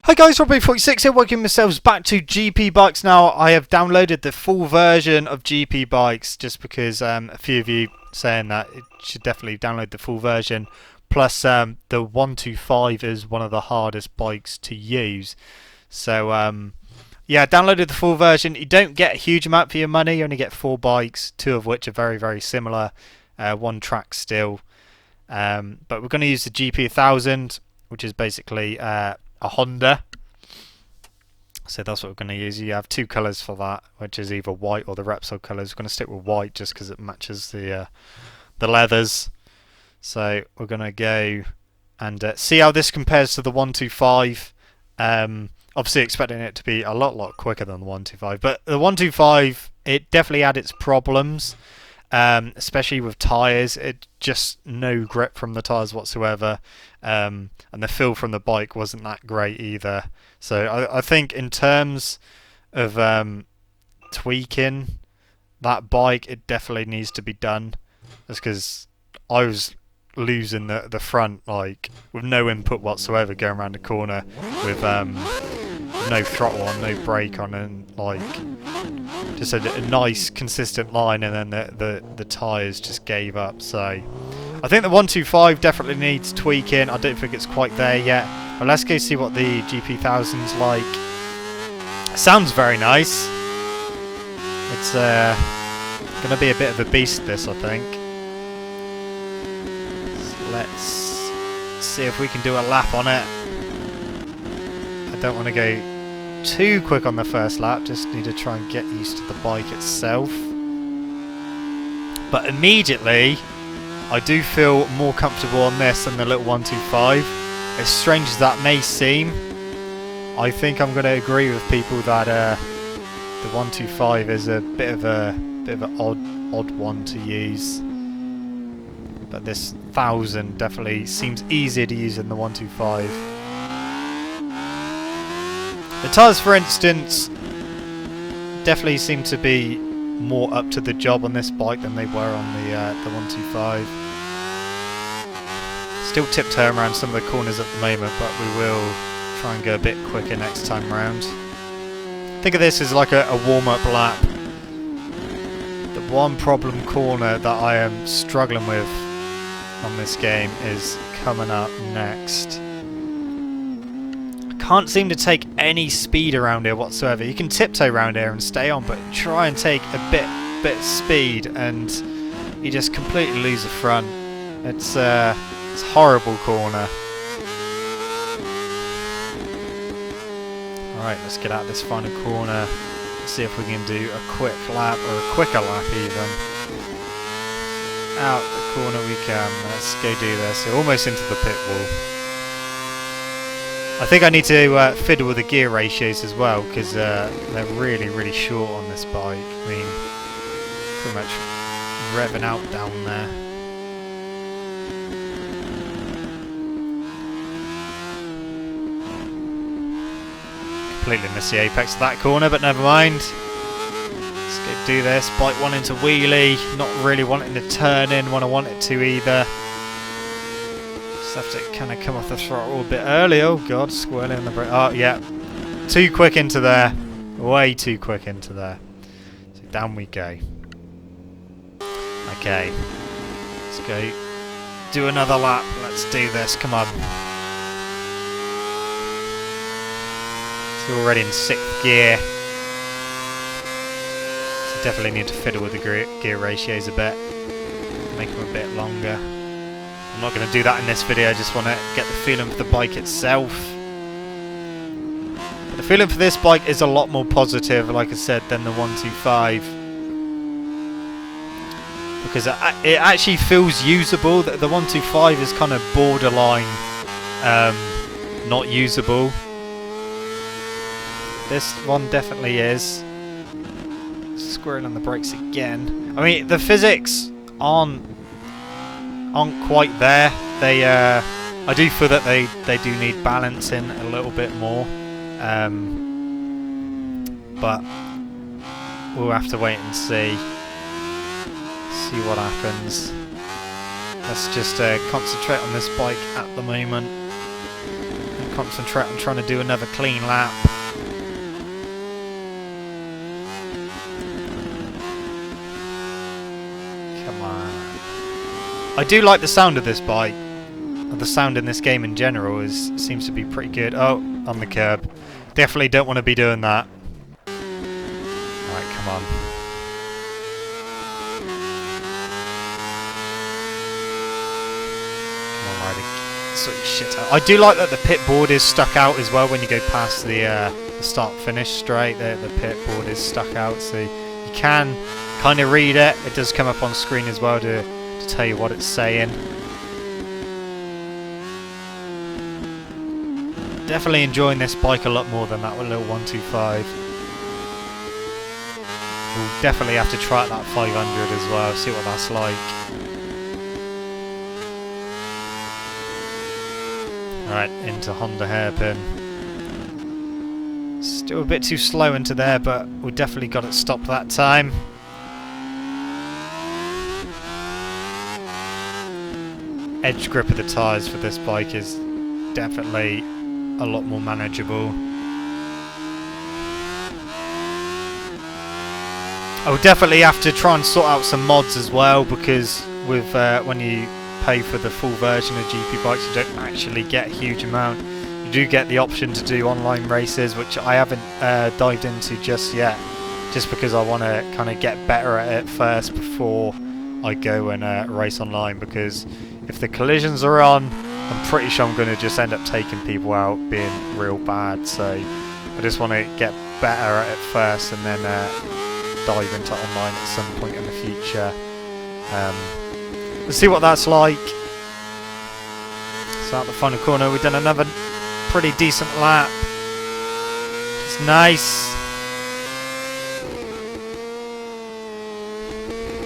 Hi guys, Robbie46 here, welcome yourselves back to GP Bikes. Now, I have downloaded the full version of GP Bikes just because a few of you saying that it should definitely download the full version. Plus, the 125 is one of the hardest bikes to use. So, yeah, downloaded the full version. You don't get a huge amount for your money. You only get 4 bikes, 2 of which are very, very similar. One track still. But we're going to use the GP1000, which is basically a Honda. So that's what we're going to use. You have 2 colours for that, which is either white or the Repsol colours. We're going to stick with white just because it matches the leathers. So we're going to go and see how this compares to the 125. Obviously expecting it to be a lot quicker than the 125, but the 125, it definitely had its problems. Especially with tyres, it just no grip from the tyres whatsoever, and the feel from the bike wasn't that great either. So I think in terms of tweaking that bike, it definitely needs to be done. That's because I was losing the front, like with no input whatsoever, going around the corner with no throttle on, no brake on, and like just a nice consistent line, and then the tyres just gave up. So I think the 125 definitely needs tweaking. I don't think it's quite there yet, but let's go see what the GP1000's like. It sounds very nice. It's gonna be a bit of a beast, this, I think. So let's see if we can do a lap on it. I don't want to go too quick on the first lap, just need to try and get used to the bike itself. But immediately I do feel more comfortable on this than the little 125. As strange as that may seem, I think I'm going to agree with people that the 125 is a bit of an odd one to use. But this 1000 definitely seems easier to use than the 125. The tyres, for instance, definitely seem to be more up to the job on this bike than they were on the 125. Still tiptoeing around some of the corners at the moment, but we will try and go a bit quicker next time round. Think of this as like a warm-up lap. The one problem corner that I am struggling with on this game is coming up next. Can't seem to take any speed around here whatsoever. You can tiptoe around here and stay on, but try and take a bit speed and you just completely lose the front. It's a horrible corner. Alright, let's get out this final corner. See if we can do a quick lap, or a quicker lap even. Out the corner we can. Let's go do this. We're almost into the pit wall. I think I need to fiddle with the gear ratios as well, because they're really short on this bike. I mean, pretty much revving out down there. Completely missed the apex of that corner, but never mind. Let's go do this. Bike wanting to wheelie, not really wanting to turn in when I want it to either. Have to kind of come off the throttle a bit early. Oh god, squirreling in the brake. Oh yeah, too quick into there, way too quick into there. So down we go. Okay, let's go do another lap. Let's do this, come on. So already in 6th gear, so definitely need to fiddle with the gear ratios a bit, make them a bit longer. I'm not going to do that in this video, I just want to get the feeling for the bike itself. But the feeling for this bike is a lot more positive, like I said, than the 125. Because it actually feels usable. The 125 is kind of borderline not usable. This one definitely is. Squirreling on the brakes again. I mean, the physics aren't quite there. They I do feel that they do need balancing a little bit more, but we'll have to wait and see what happens. Let's just concentrate on this bike at the moment and concentrate on trying to do another clean lap. Come on. I do like the sound of this bike. The sound in this game in general seems to be pretty good. Oh, on the curb. Definitely don't want to be doing that. Alright, come on. Come on, Ryder. Sort your shit out. I do like that the pit board is stuck out as well when you go past the start-finish straight. The pit board is stuck out, so you can kind of read it. It does come up on screen as well to tell you what it's saying. Definitely enjoying this bike a lot more than that little 125. We'll definitely have to try out that 500 as well, see what that's like. Alright, into Honda hairpin. Still a bit too slow into there, but we definitely got it stopped that time. Edge grip of the tyres for this bike is definitely a lot more manageable. I would definitely have to try and sort out some mods as well, because with when you pay for the full version of GP bikes, you don't actually get a huge amount. You do get the option to do online races, which I haven't dived into just yet, just because I want to kind of get better at it first before I go and race online, because if the collisions are on, I'm pretty sure I'm going to just end up taking people out, being real bad. So I just want to get better at it first, and then dive into online at some point in the future. Let's see what that's like. So at the final corner, we've done another pretty decent lap. It's nice.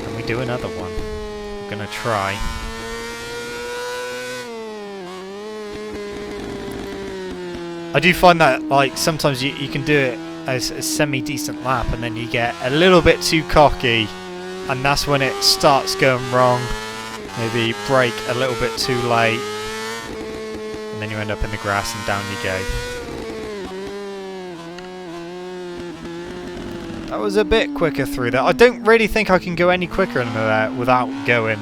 Can we do another one? I'm going to try. I do find that, like, sometimes you can do it as a semi-decent lap and then you get a little bit too cocky, and that's when it starts going wrong. Maybe brake a little bit too late, and then you end up in the grass and down you go. That was a bit quicker through that. I don't really think I can go any quicker than that without going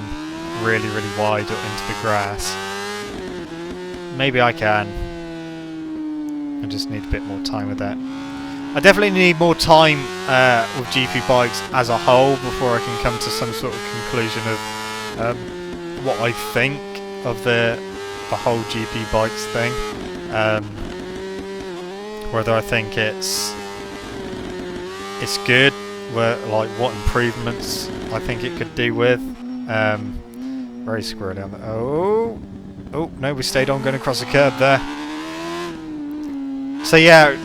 really, really wide or into the grass. Maybe I can. I just need a bit more time with that. I definitely need more time with GP bikes as a whole before I can come to some sort of conclusion of what I think of the whole GP bikes thing. Whether I think it's good, like what improvements I think it could do with. Very squirrely on the. Oh no, we stayed on going across the curb there. So yeah,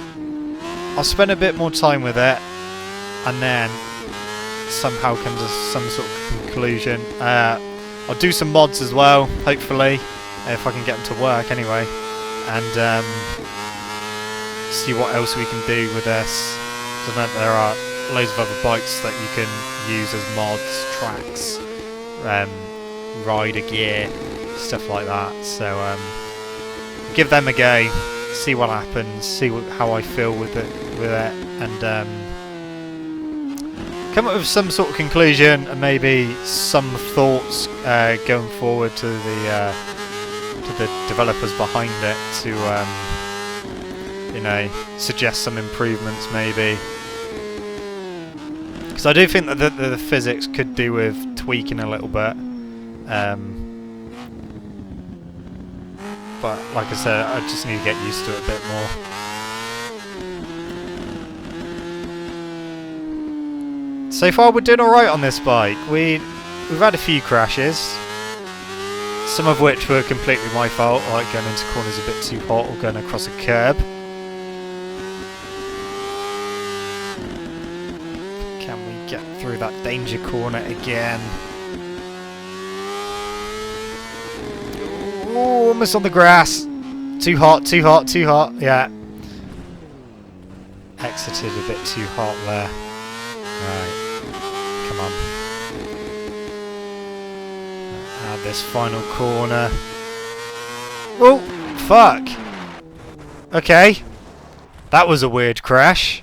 I'll spend a bit more time with it, and then somehow come to some sort of conclusion. I'll do some mods as well, hopefully, if I can get them to work anyway, and see what else we can do with this. So there are loads of other bikes that you can use as mods, tracks, rider gear, stuff like that. So give them a go. See what happens, see how I feel with it, and come up with some sort of conclusion and maybe some thoughts going forward to the developers behind it to you know, suggest some improvements maybe. Because I do think that the physics could do with tweaking a little bit. But like I said, I just need to get used to it a bit more. So far we're doing alright on this bike. We've had a few crashes, some of which were completely my fault, like going into corners a bit too hot or going across a curb. Can we get through that danger corner again? Oh, almost on the grass. Too hot, too hot, too hot. Yeah. Exited a bit too hot there. Right. Come on. Add this final corner. Oh, fuck. Okay. That was a weird crash.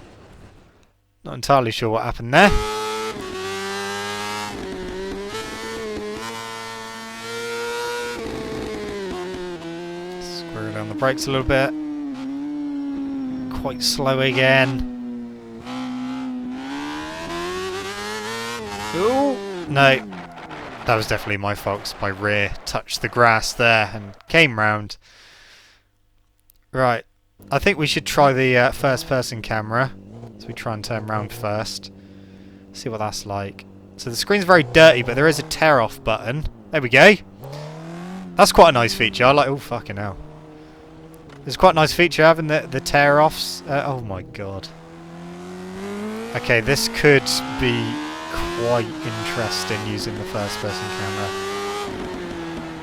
Not entirely sure what happened there. Squirrel down the brakes a little bit. Quite slow again. Ooh, no. That was definitely my fault 'cause my rear touched the grass there and came round. Right. I think we should try the first person camera. So we try and turn round first. See what that's like. So the screen's very dirty, but there is a tear off button. There we go. That's quite a nice feature. I like... Oh, fucking hell. It's quite a nice feature having the tear offs. Oh my god. Okay, this could be quite interesting using the first person camera.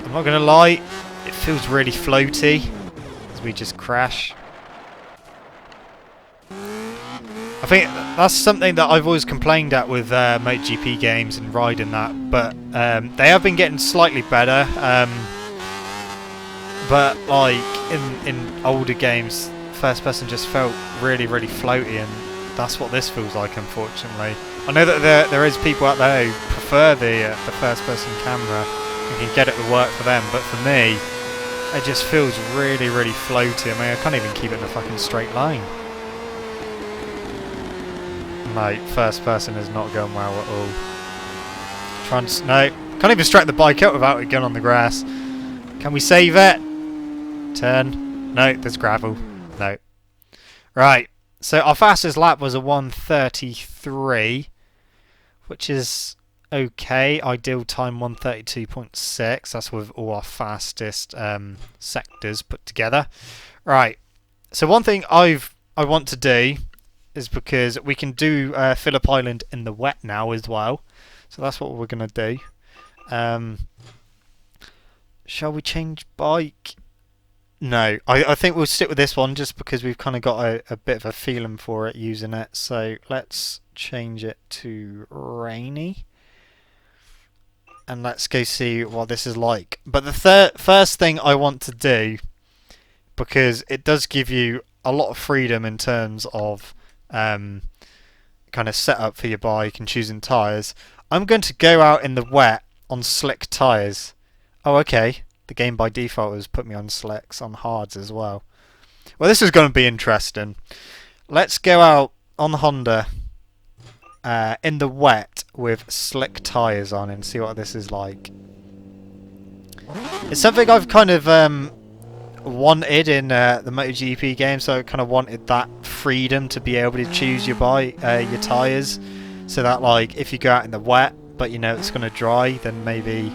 I'm not going to lie. It feels really floaty as we just crash. I think that's something that I've always complained at with MotoGP games and riding that, but they have been getting slightly better. But like in older games, first person just felt really, really floaty, and that's what this feels like, unfortunately. I know that there is people out there who prefer the first person camera and can get it to work for them, but for me, it just feels really, really floaty. I mean, I can't even keep it in a fucking straight line. Mate, first person is not going well at all. No, can't even strike the bike out without it going on the grass. Can we save it? Turn. No, there's gravel. No. Right, so our fastest lap was a 1:33, which is okay. Ideal time 1:32.6. That's with all our fastest sectors put together. Right, so one thing I want to do is because we can do Phillip Island in the wet now as well. So that's what we're going to do. Shall we change bike? No, I think we'll stick with this one just because we've kind of got a bit of a feeling for it using it. So let's change it to rainy. And let's go see what this is like. But the first thing I want to do, because it does give you a lot of freedom in terms of kind of setup for your bike and choosing tyres. I'm going to go out in the wet on slick tyres. Oh, okay. The game by default has put me on slicks, on hards as well. Well, this is going to be interesting. Let's go out on the Honda in the wet with slick tyres on and see what this is like. It's something I've kind of wanted in the MotoGP game, so I kind of wanted that freedom to be able to choose your your tyres, so that like if you go out in the wet but you know it's going to dry, then maybe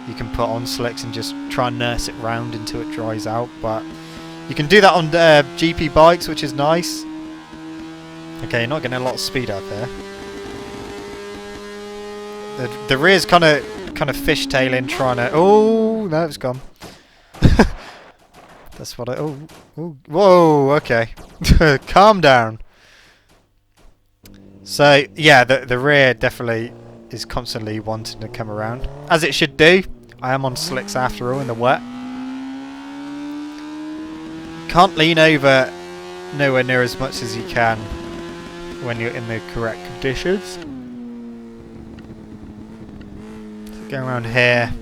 you can put on slicks and just try and nurse it round until it dries out. But you can do that on GP bikes, which is nice. Okay, you're not getting a lot of speed out there. The rear's kind of fishtailing, trying to... Oh no, it's gone. That's what I... Oh, whoa, okay. Calm down. So, yeah, the rear definitely is constantly wanting to come around. As it should do. I am on slicks after all in the wet. Can't lean over nowhere near as much as you can when you're in the correct conditions. So going around here.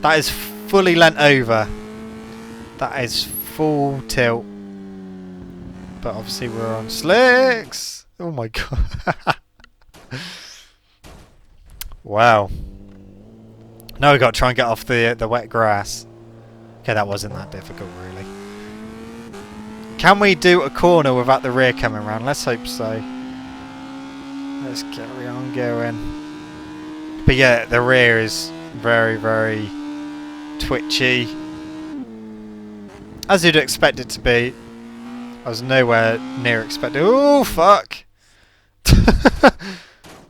That is fully leant over. That is full tilt. But obviously we're on slicks. Oh my god. Wow. Now we've got to try and get off the wet grass. Okay, that wasn't that difficult really. Can we do a corner without the rear coming around? Let's hope so. Let's carry on going. But yeah, the rear is very, very twitchy. As you'd expect it to be. I was nowhere near expecting... Oh, fuck!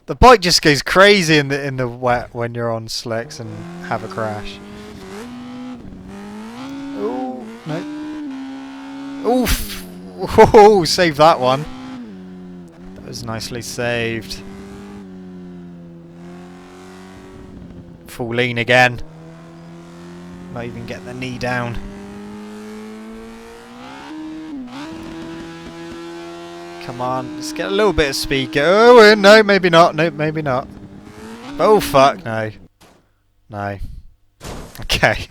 The bike just goes crazy in the wet when you're on slicks and have a crash. Oh, no. Oof! Oh, save that one. That was nicely saved. Full lean again. Not even get the knee down. Come on, let's get a little bit of speed. Oh, no, maybe not. No, maybe not. Oh, fuck, no. No. Okay.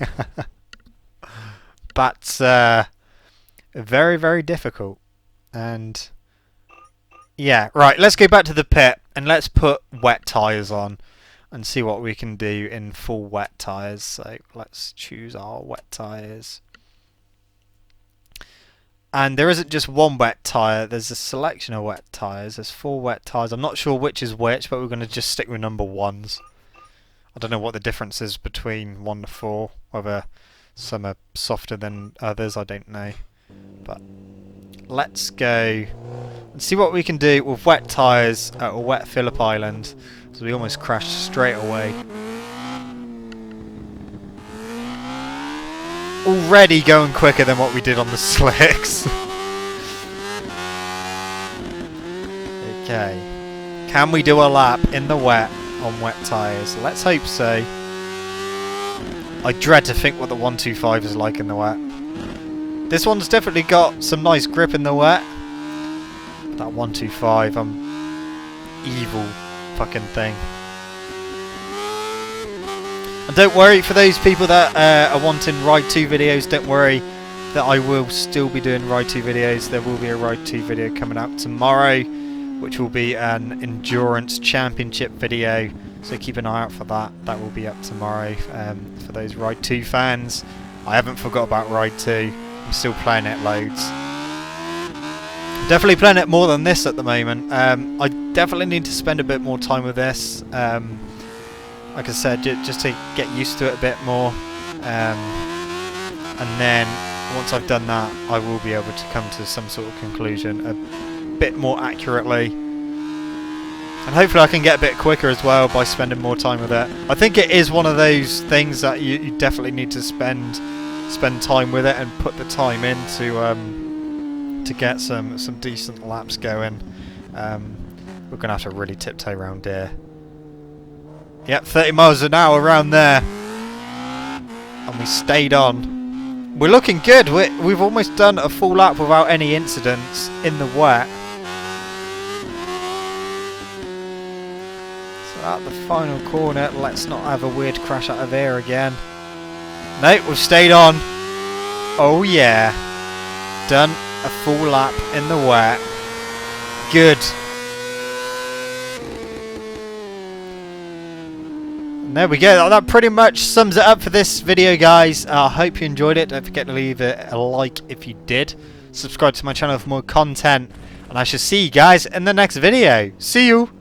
That's very, very difficult. And yeah, right, let's go back to the pit and let's put wet tyres on and see what we can do in full wet tyres. So let's choose our wet tyres. And there isn't just one wet tyre, there's a selection of wet tyres. There's 4 wet tyres. I'm not sure which is which, but we're going to just stick with number 1s. I don't know what the difference is between 1 to 4, whether some are softer than others, I don't know. But let's go and see what we can do with wet tyres at a wet Phillip Island. So we almost crashed straight away. Already going quicker than what we did on the slicks. Okay. Can we do a lap in the wet on wet tyres? Let's hope so. I dread to think what the 125 is like in the wet. This one's definitely got some nice grip in the wet. That 125, evil fucking thing. And don't worry, for those people that are wanting Ride 2 videos, don't worry that I will still be doing Ride 2 videos. There will be a Ride 2 video coming out tomorrow, which will be an Endurance Championship video. So keep an eye out for that. That will be up tomorrow for those Ride 2 fans. I haven't forgot about Ride 2. I'm still playing it loads. Definitely playing it more than this at the moment. I definitely need to spend a bit more time with this. Like I said, just to get used to it a bit more, and then once I've done that, I will be able to come to some sort of conclusion a bit more accurately, and hopefully I can get a bit quicker as well by spending more time with it. I think it is one of those things that you definitely need to spend time with it and put the time in to get some decent laps going. We're gonna have to really tiptoe around here. Yep, 30 miles an hour around there. And we stayed on. We're looking good. We've almost done a full lap without any incidents in the wet. So at the final corner, let's not have a weird crash out of here again. No, we've stayed on. Oh yeah. Done a full lap in the wet. Good. And there we go. That pretty much sums it up for this video, guys. I hope you enjoyed it. Don't forget to leave it a like if you did. Subscribe to my channel for more content. And I shall see you guys in the next video. See you!